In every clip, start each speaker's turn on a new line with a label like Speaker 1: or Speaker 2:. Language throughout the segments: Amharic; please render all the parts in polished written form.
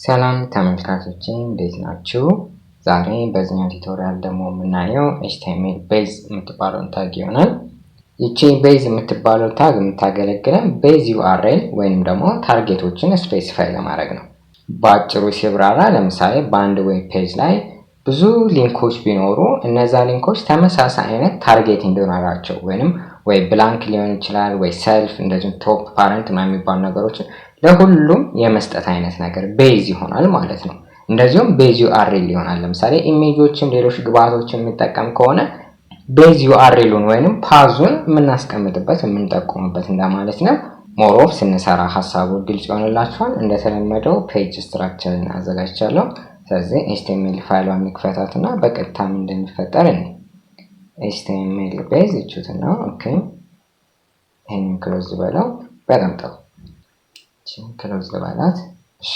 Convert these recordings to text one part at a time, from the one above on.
Speaker 1: ሰላም ተመልካቾቼ እንዴት ናችሁ? ዛሬ በዚህኛው ቱቶሪያል ደግሞ የምናየው HTML ቤዝ የምትባለውን ታግ ይሆናል። ይቺ ቤዝ የምትባለው ታግ የምታገለግለን ቤዝ URL ወይንም ደግሞ ታርጌቶችን ስፔሲፋይ ለማድረግ ነው። በአጭሩ ሲብራራ ለምሳሌ በአንድ ዌብ ፔጅ ላይ ብዙ ሊንኮች ቢኖሩ እነዛ ሊንኮች ተመሳሳይ አይነት ታርጌት እንዲኖራቸው ወይንም ወይ ብላንክ ሊሆን ይችላል ወይ ሰልፍ እንደዚሁም ቶፕ ፓረንት የሚባሉ ነገሮችን ለሁሉም የመስጠት አይነት ነገር ቤዝ ይሆናል ማለት ነው። እንደዚሁም ቤዝ URL ይሆናል። ለምሳሌ ኢሜጆችን ሌሎች ግብአቶችን የሚጠቀም ከሆነ ቤዝ URLን ወይንም ፓዙን የምናስቀምጥበት የምንጠቁምበት እንደማለት ነው። ሞሮፍ ስንሰራ ሐሳቡ ግልጽ ይሆንላችኋል። እንደተለመደው ፔጅ ስትራክቸርን አዘጋጅቻለሁ። ስለዚህ HTML ፋይሏን እንክፈታትና በቀጥታ ምን እንደሚፈጠር እንይ። HTML ቤዝ እቹትና ኦኬ ይሄንን ክሎዝ በለው። በጣም ጥሩ ክሎዝ በላት። እሺ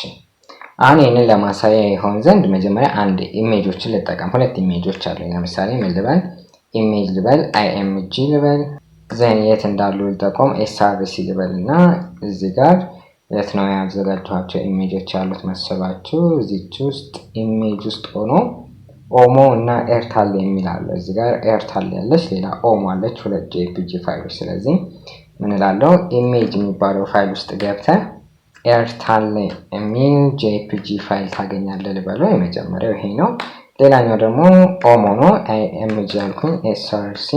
Speaker 1: አሁን ይሄንን ለማሳያ ይሆን ዘንድ መጀመሪያ አንድ ኢሜጆችን ልጠቀም። ሁለት ኢሜጆች አሉ። ለምሳሌ ምን ልበል? ኢሜጅ ልበል፣ IMG ልበል። ዘን የት እንዳሉ ልጠቆም፣ SRC ልበልና እዚህ ጋር የት ነው ያዘጋጀኋቸው ኢሜጆች ያሉት መሰላችሁ? እዚች ውስጥ ኢሜጅ ውስጥ ሆኖ ኦሞ እና ኤርታል የሚል አለ። እዚህ ጋር ኤርታል ያለች ሌላ ኦሞ አለች፣ ሁለት JPG ፋይሎች። ስለዚህ ምን እላለሁ? ኢሜጅ የሚባለው ፋይል ውስጥ ገብተህ ኤርታል የሚል JPG ፋይል ታገኛለህ ልበለው። የመጀመሪያው ይሄ ነው። ሌላኛው ደግሞ ኦሞ ነው። IMG ያልኩኝ SRC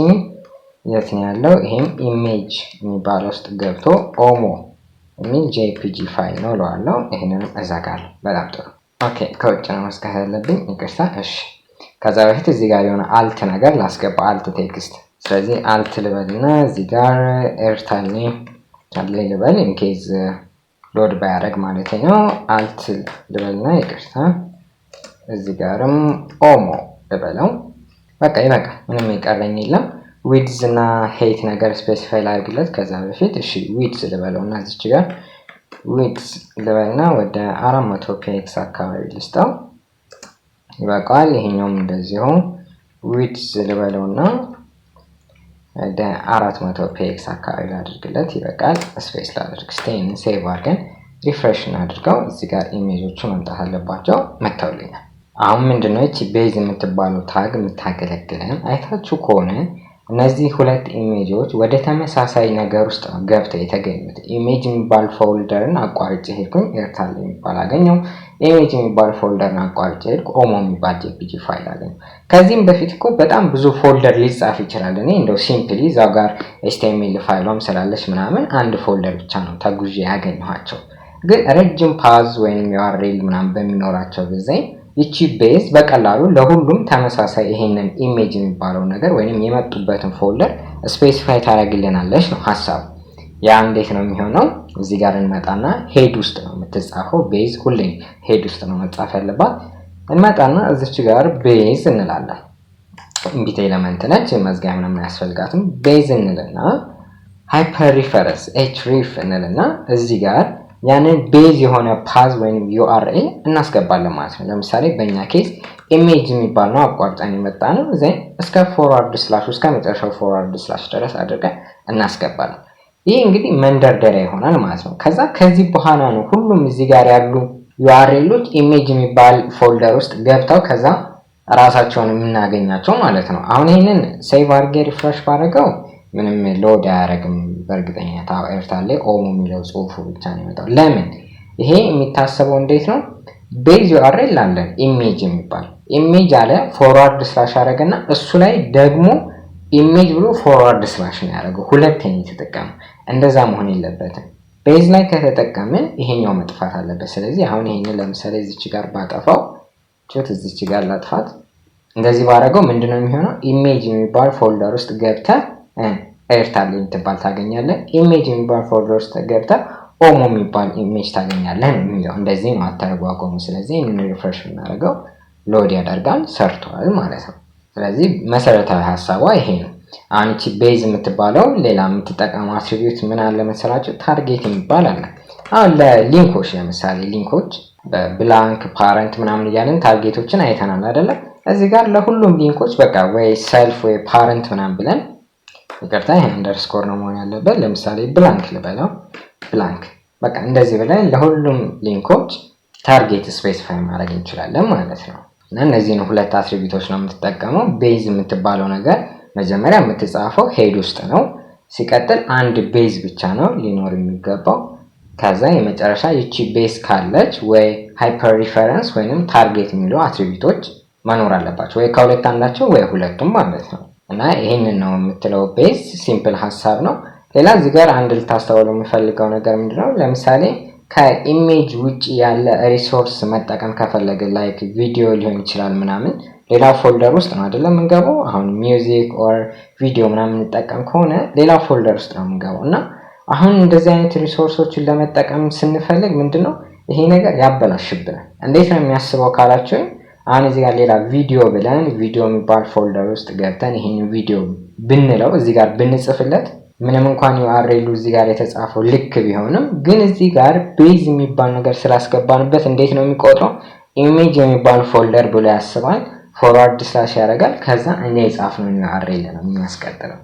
Speaker 1: የት ነው ያለው? ይሄም ኢሜጅ የሚባለው ውስጥ ገብቶ ኦሞ የሚል JPG ፋይል ነው እለዋለሁ። ይሄንንም እዘጋለሁ። በጣም ጥሩ ኦኬ። ከውጭ ነው መስካት ያለብኝ፣ ይቅርታ። እሺ ከዛ በፊት እዚህ ጋር የሆነ አልት ነገር ላስገባ፣ አልት ቴክስት። ስለዚህ አልት ልበልና እዚህ ጋር ኤርታል አለ ልበል፣ ኢንኬዝ ሎድ ባያደርግ ማለት ነው። አልት ልበልና ይቅርታ፣ እዚህ ጋርም ኦሞ ልበለው። በቃ ይበቃ፣ ምንም ይቀረኝ የለም። ዊድዝ እና ሄይት ነገር ስፔሲፋይ ላድርግለት ከዛ በፊት። እሺ ዊድዝ ልበለውና እዚች ጋር ዊድዝ ልበልና ወደ 400 px አካባቢ ልስጠው። ይበቃል። ይሄኛውም እንደዚሁ ዊድዝ ልበለውና ወደ 400 px አካባቢ ላድርግለት። ይበቃል። ስፔስ ላድርግ። ስቴን ሴቭ አድርገን ሪፍሬሽ እናድርገው። እዚህ ጋር ኢሜጆቹ መምጣት አለባቸው። መጥተውልኛል። አሁን ምንድነው እቺ ቤዝ የምትባለው ታግ የምታገለግለን? አይታችሁ ከሆነ እነዚህ ሁለት ኢሜጆች ወደ ተመሳሳይ ነገር ውስጥ ገብተው የተገኙት። ኢሜጅ የሚባል ፎልደርን አቋርጬ ሄድኩኝ፣ ኤርታል የሚባል አገኘው። ኢሜጅ የሚባል ፎልደርን አቋርጬ ሄድኩ፣ ኦሞ የሚባል JPG ፋይል አገኘው። ከዚህም በፊት እኮ በጣም ብዙ ፎልደር ሊጻፍ ይችላል። እኔ እንደው ሲምፕሊ እዛው ጋር HTML ፋይሏም ስላለች ምናምን አንድ ፎልደር ብቻ ነው ተጉዤ ያገኘኋቸው። ግን ረጅም ፓዝ ወይም URL ምናምን በሚኖራቸው ጊዜ ይቺ ቤዝ በቀላሉ ለሁሉም ተመሳሳይ ይሄንን ኢሜጅ የሚባለው ነገር ወይንም የመጡበትን ፎልደር ስፔሲፋይ ታደርግልናለች ነው ሐሳቡ። ያ እንዴት ነው የሚሆነው? እዚህ ጋር እንመጣና ሄድ ውስጥ ነው የምትጻፈው። ቤዝ ሁሌ ሄድ ውስጥ ነው መጻፍ ያለባት። እንመጣና እዚች ጋር ቤዝ እንላለን። ኢምቢት ኤሌመንት ነች፣ መዝጊያ ምናምን አያስፈልጋትም። ቤዝ እንልና ሃይፐር ሪፈረንስ href እንልና እዚህ ጋር ያንን ቤዝ የሆነ ፓዝ ወይም URL እናስገባለን ማለት ነው። ለምሳሌ በእኛ ኬስ ኢሜጅ የሚባል ነው አቋርጠን የመጣ ነው። ዘን እስከ ፎርዋርድ ስላሽ እስከ መጨረሻው ፎርዋርድ ስላሽ ድረስ አድርገን እናስገባለን። ይህ እንግዲህ መንደርደሪያ ይሆናል ማለት ነው። ከዛ ከዚህ በኋላ ነው ሁሉም እዚህ ጋር ያሉ URLዎች ኢሜጅ የሚባል ፎልደር ውስጥ ገብተው ከዛ ራሳቸውን የምናገኛቸው ማለት ነው። አሁን ይሄንን ሴቭ አድርጌ ሪፍሬሽ ባደረገው ምንም ሎድ አያደርግም። በእርግጠኝነት ኤርታል ላይ ኦሞ የሚለው ጽሁፉ ብቻ ነው የመጣው። ለምን? ይሄ የሚታሰበው እንዴት ነው? ቤዝ URL አለን ኢሜጅ የሚባል ኢሜጅ አለ ፎርዋርድ ስላሽ አደረገና እሱ ላይ ደግሞ ኢሜጅ ብሎ ፎርዋርድ ስላሽ ነው ያደረገው። ሁለተኛ ተጠቀሙ። እንደዛ መሆን የለበትም። ቤዝ ላይ ከተጠቀምን ይሄኛው መጥፋት አለበት። ስለዚህ አሁን ይሄንን ለምሳሌ እዚች ጋር ባጠፋው ቾት እዚች ጋር ላጥፋት። እንደዚህ ባደረገው ምንድነው የሚሆነው? ኢሜጅ የሚባል ፎልደር ውስጥ ገብተህ ኤርታል የምትባል ታገኛለህ። ኢሜጅ የሚባል ፎልደር ውስጥ ገብተህ ኦሞ የሚባል ኢሜጅ ታገኛለህ ነው የሚለው። እንደዚህ ነው አተረጓጎሙ። ስለዚህ ይህንን ሪፍሬሽ እናደርገው፣ ሎድ ያደርጋል፣ ሰርቷል ማለት ነው። ስለዚህ መሰረታዊ ሀሳቧ ይሄ ነው። አሁን እቺ ቤዝ የምትባለው ሌላ የምትጠቀመው አትሪቢዩት ምን አለ መሰላችሁ? ታርጌት የሚባል አለ። አሁን ለሊንኮች ለምሳሌ ሊንኮች በብላንክ ፓረንት ምናምን እያለን ታርጌቶችን አይተናል አይደለ? እዚህ ጋር ለሁሉም ሊንኮች በቃ ወይ ሰልፍ ወይ ፓረንት ምናምን ብለን ይቅርታ ይሄ አንደርስኮር ነው መሆን ያለበት። ለምሳሌ ብላንክ ልበለው፣ ብላንክ በቃ እንደዚህ ብለን ለሁሉም ሊንኮች ታርጌት ስፔሲፋይ ማድረግ እንችላለን ማለት ነው። እና እነዚህን ሁለት አትሪቢዩቶች ነው የምትጠቀመው። ቤዝ የምትባለው ነገር መጀመሪያ የምትጻፈው ሄድ ውስጥ ነው። ሲቀጥል አንድ ቤዝ ብቻ ነው ሊኖር የሚገባው። ከዛ የመጨረሻ ይቺ ቤዝ ካለች ወይ ሃይፐር ሪፈረንስ ወይንም ታርጌት የሚሉ አትሪቢዩቶች መኖር አለባቸው፣ ወይ ከሁለት አንዳቸው ወይ ሁለቱም ማለት ነው። እና ይሄንን ነው የምትለው ቤዝ። ሲምፕል ሀሳብ ነው። ሌላ እዚህ ጋር አንድ ልታስተውለው የሚፈልገው ነገር ምንድነው? ለምሳሌ ከኢሜጅ ውጪ ያለ ሪሶርስ መጠቀም ከፈለገ ላይክ ቪዲዮ ሊሆን ይችላል ምናምን ሌላ ፎልደር ውስጥ ነው አይደለም የምንገባው። አሁን ሚውዚክ ኦር ቪዲዮ ምናምን እንጠቀም ከሆነ ሌላ ፎልደር ውስጥ ነው የምንገባው። እና አሁን እንደዚህ አይነት ሪሶርሶችን ለመጠቀም ስንፈልግ ምንድነው ይሄ ነገር ያበላሽብናል። እንዴት ነው የሚያስበው ካላችሁ፣ አሁን እዚህ ጋር ሌላ ቪዲዮ ብለን ቪዲዮ የሚባል ፎልደር ውስጥ ገብተን ይሄን ቪዲዮ ብንለው እዚህ ጋር ብንጽፍለት ምንም እንኳን ዩአርኤሉ እዚህ ጋር የተጻፈው ልክ ቢሆንም ግን እዚህ ጋር ቤዝ የሚባል ነገር ስላስገባንበት እንዴት ነው የሚቆጥረው? ኢሜጅ የሚባል ፎልደር ብሎ ያስባል፣ ፎርዋርድ ስላሽ ያደርጋል። ከዛ እኛ የጻፍነው ዩአርኤል ነው የሚያስቀጥለው።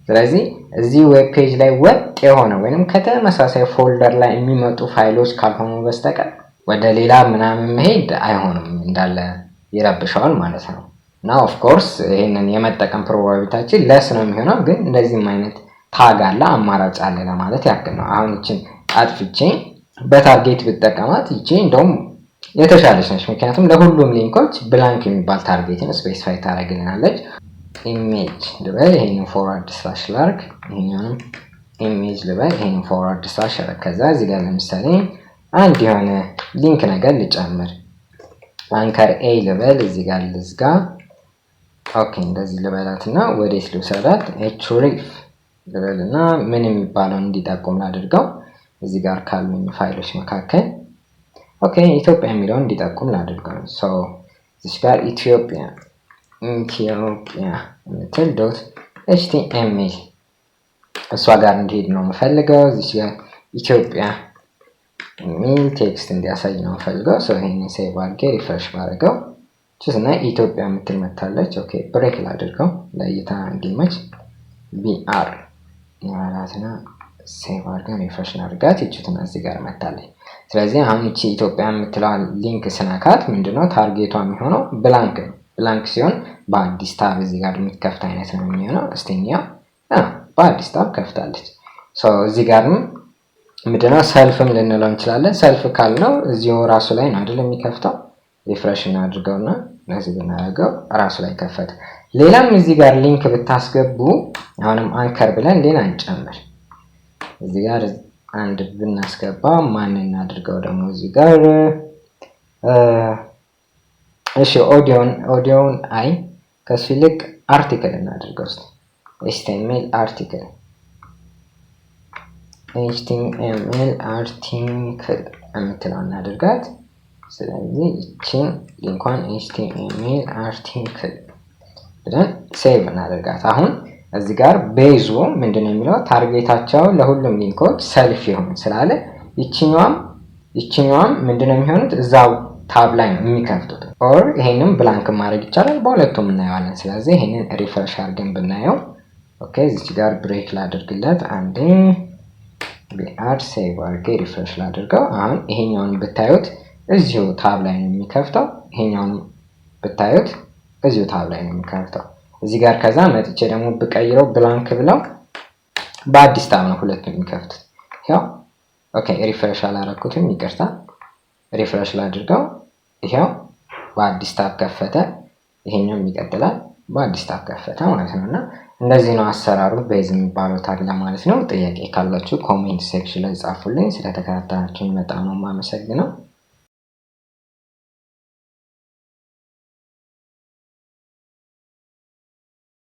Speaker 1: ስለዚህ እዚህ ዌብ ፔጅ ላይ ወጥ የሆነ ወይንም ከተመሳሳይ ፎልደር ላይ የሚመጡ ፋይሎች ካልሆኑ በስተቀር ወደ ሌላ ምናምን መሄድ አይሆንም፣ እንዳለ ይረብሸዋል ማለት ነው። እና ኦፍ ኮርስ ይሄንን የመጠቀም ፕሮባቢሊቲያችን ለስ ነው የሚሆነው፣ ግን እንደዚህም አይነት ታግ አለ አማራጭ አለ ለማለት ያክል ነው። አሁን እቺን አጥፍቼ በታርጌት ብጠቀማት ይቺ እንደውም የተሻለች ነች፣ ምክንያቱም ለሁሉም ሊንኮች ብላንክ የሚባል ታርጌትን ስፔሲፋይ ታደርግልናለች። ኢሜጅ ልበል፣ ይሄንን ፎርዋርድ ስላሽ ላርግ፣ ይሄኛውንም ኢሜጅ ልበል፣ ይሄንን ፎርዋርድ ስላሽ ላርግ። ከዛ እዚህ ጋር ለምሳሌ አንድ የሆነ ሊንክ ነገር ልጨምር፣ አንከር ኤ ልበል፣ እዚህ ጋር ልዝጋ። ኦኬ እንደዚህ ልበላትና ወዴት ልውሰዳት? ኤችሪፍ ልበልና ምን የሚባለው እንዲጠቁም ላድርገው። እዚህ ጋር ካሉኝ ፋይሎች መካከል ኦኬ ኢትዮጵያ የሚለውን እንዲጠቁም ላድርገው። ሶ እዚህ ጋር ኢትዮጵያ ምትል ዶት ኤችቲኤምኤል እሷ ጋር እንዲሄድ ነው የምፈልገው። እዚህ ጋር ኢትዮጵያ የሚል ቴክስት እንዲያሳይ ነው የምፈልገው። ሶ ይሄንን ሴቭ አድርጌ ሪፍሬሽ ባደርገው ችስና ኢትዮጵያ የምትል መታለች። ኦኬ ብሬክ ላድርገው ለእይታ እንዲመች። ቢአር ያላትና ሴቭ አድርገን ሪፍሬሽ አድርጋት ይችላል እዚህ ጋር መታለች። ስለዚህ አሁን እቺ ኢትዮጵያ የምትለው ሊንክ ስነካት ምንድነው ታርጌቷ የሚሆነው ብላንክ ነው። ብላንክ ሲሆን በአዲስ ታብ እዚህ ጋር የምትከፍት አይነት ነው የሚሆነው። እስቲኛ በአዲስ ታብ ከፍታለች። ሶ እዚህ ጋርም ምንድነው ሰልፍም ልንለው እንችላለን። ሰልፍ ካልነው እዚሁ ራሱ ላይ ነው አይደል የሚከፍተው። ሪፍሬሽ እናድርገውና ለዚህ ብናደርገው ራሱ ላይ ከፈተ። ሌላም እዚህ ጋር ሊንክ ብታስገቡ አሁንም አንከር ብለን ሌላ እንጨምር። እዚህ ጋር አንድ ብናስገባ ማን እናድርገው ደግሞ እዚህ ጋር እሺ ኦዲዮን አይ ከሱ ይልቅ አርቲክል እናድርገው። እስቲ ኤችቲኤምኤል አርቲክል የምትለው እናድርጋት። ስለዚህ እቺን ሊንኳን ኤችቲኤምኤል አርቲክል ብለን ሴቭ እናደርጋት። አሁን እዚህ ጋር ቤዙ ምንድነው የሚለው ታርጌታቸው ለሁሉም ሊንኮች ሰልፍ ይሁን ስላለ ይችኛዋም ምንድነው የሚሆኑት እዛው ታብ ላይ ነው የሚከፍቱት። ኦር ይሄንን ብላንክ ማድረግ ይቻላል፣ በሁለቱም እናየዋለን። ስለዚህ ይሄንን ሪፍሬሽ አድርገን ብናየው ኦኬ እዚህ ጋር ብሬክ ላድርግለት አንዴ ቢአር ሴቭ አድርጌ ሪፍሬሽ ላድርገው። አሁን ይሄኛውን ብታዩት እዚሁ ታብ ላይ ነው የሚከፍተው፣ ይሄኛውን ብታዩት እዚሁ ታብ ላይ ነው የሚከፍተው። እዚህ ጋር ከዛ መጥቼ ደግሞ ብቀይረው ብላንክ ብለው በአዲስ ታብ ነው ሁለቱም የሚከፍቱት። ያው ኦኬ ሪፍሬሽ አላረኩትም ይቅርታ፣ ሪፍሬሽ ላድርገው። ይሄው በአዲስ ታብ ከፈተ፣ ይሄኛውም ይቀጥላል በአዲስ ታብ ከፈተ ማለት ነውና እንደዚህ ነው አሰራሩ ቤዝ የሚባለው ታግ ለማለት ነው። ጥያቄ ካላችሁ ኮሜንት ሴክሽን ላይ ጻፉልኝ። ስለተከታተላችሁኝ በጣም ነው የማመሰግነው።